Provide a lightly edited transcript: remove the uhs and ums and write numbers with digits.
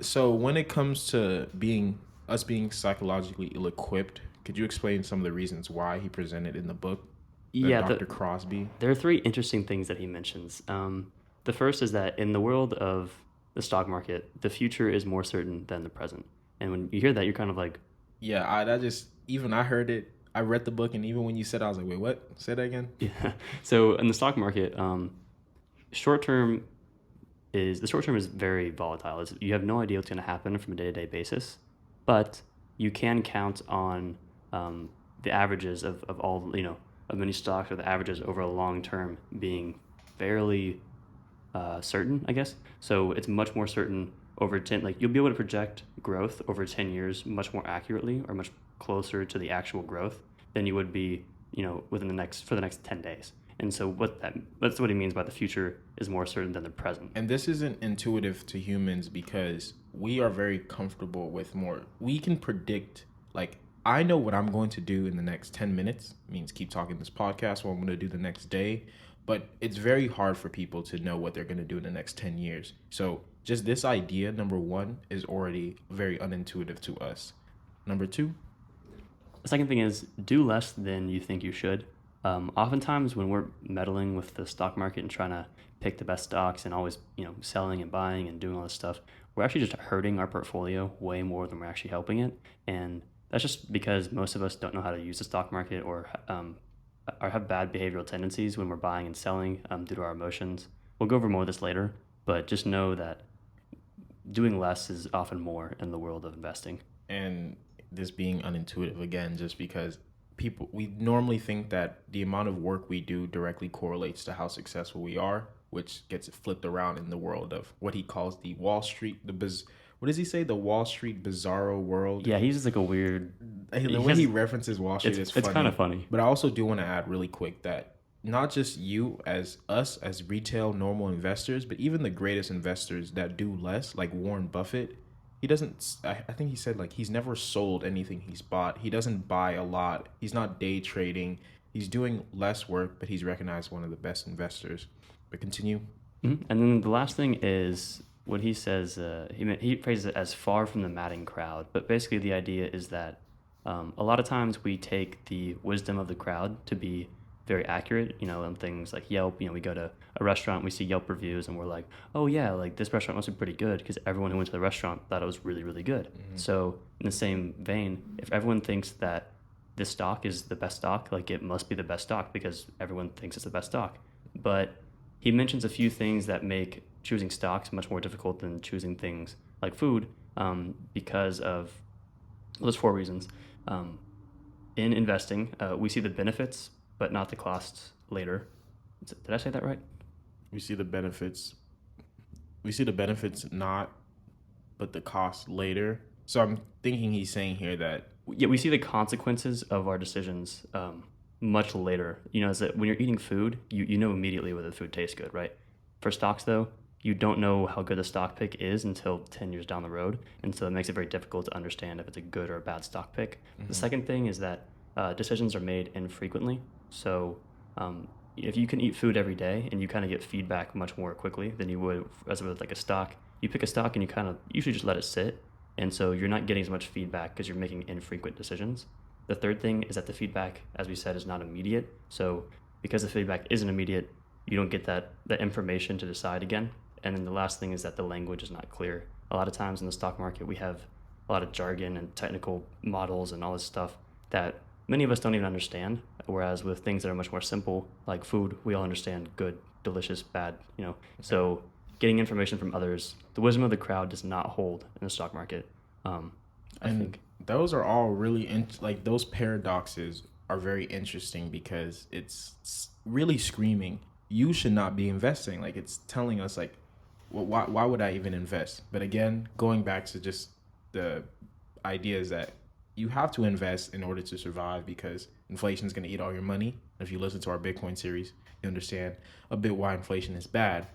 So when it comes to being psychologically ill-equipped, could you explain some of the reasons why he presented in the book, the Yeah, Dr. Crosby? there are three interesting things that he mentions. The first is that in the world of the stock market, the future is more certain than the present. And when you hear that, you're kind of like, Yeah, I just even I heard it. I read the book, and even when you said, I was like, wait, what? Say that again. yeah. So in the stock market, short term the short term is very volatile. You have no idea what's going to happen from a day to day basis, but you can count on the averages of all of many stocks, or the averages over a long term being fairly certain, I guess. So it's much more certain over 10, like you'll be able to project growth over 10 years much more accurately, or much closer to the actual growth than you would be, for the next 10 days. And so that's what he means by the future is more certain than the present. And this isn't intuitive to humans because we are very comfortable with more. We can predict, like, I know what I'm going to do in the next 10 minutes, means keep talking this podcast, what I'm going to do the next day. But it's very hard for people to know what they're going to do in the next 10 years. So just this idea, number one, is already very unintuitive to us. Number two, The second thing is do less than you think you should. Oftentimes, when we're meddling with the stock market and trying to pick the best stocks and always, selling and buying and doing all this stuff, we're actually just hurting our portfolio way more than we're actually helping it. And that's just because most of us don't know how to use the stock market, or have bad behavioral tendencies when we're buying and selling due to our emotions. We'll go over more of this later, but just know that doing less is often more in the world of investing. and this being unintuitive again, just because we normally think that the amount of work we do directly correlates to how successful we are, which gets flipped around in the world of what he calls the Wall Street, what does he say? The Wall Street bizarro world. Yeah, he's just like a weird. The way he references Wall Street is funny. It's kind of funny. But I also do want to add really quick that not just us as retail normal investors, but even the greatest investors that do less, like Warren Buffett, he doesn't. I think he said, like, he's never sold anything he's bought. He doesn't buy a lot. He's not day trading. He's doing less work, but he's recognized one of the best investors. But continue. And then the last thing is what he says. He phrases it as far from the madding crowd, but basically the idea is that a lot of times we take the wisdom of the crowd to be very accurate. On things like Yelp. We go to a restaurant, we see Yelp reviews, and we're like, oh yeah, like this restaurant must be pretty good because everyone who went to the restaurant thought it was really, really good. Mm-hmm. So in the same vein, if everyone thinks that this stock is the best stock, like it must be the best stock because everyone thinks it's the best stock. But he mentions a few things that make choosing stocks much more difficult than choosing things like food, because of those four reasons. In investing, we see the benefits, but not the costs later. Did I say that right? We see the benefits. We see the benefits not, but the cost later. So I'm thinking he's saying here that Yeah, we see the consequences of our decisions much later. Is that when you're eating food, you know immediately whether the food tastes good, right? For stocks, though, you don't know how good a stock pick is until 10 years down the road. And so it makes it very difficult to understand if it's a good or a bad stock pick. Mm-hmm. The second thing is that decisions are made infrequently. So if you can eat food every day and you kind of get feedback much more quickly than you would as with like a stock, you pick a stock and you kind of usually just let it sit. And so you're not getting as much feedback because you're making infrequent decisions. The third thing is that the feedback, as we said, is not immediate. So because the feedback isn't immediate, you don't get that information to decide again. And then the last thing is that the language is not clear. A lot of times in the stock market, we have a lot of jargon and technical models and all this stuff that many of us don't even understand. Whereas with things that are much more simple, like food, we all understand good, delicious, bad, So getting information from others, the wisdom of the crowd does not hold in the stock market. I think those are all really those paradoxes are very interesting because it's really screaming you should not be investing. Like, it's telling us, like, well, why would I even invest? But again, going back to just the idea is that you have to invest in order to survive because inflation is going to eat all your money. If you listen to our Bitcoin series, you understand a bit why inflation is bad.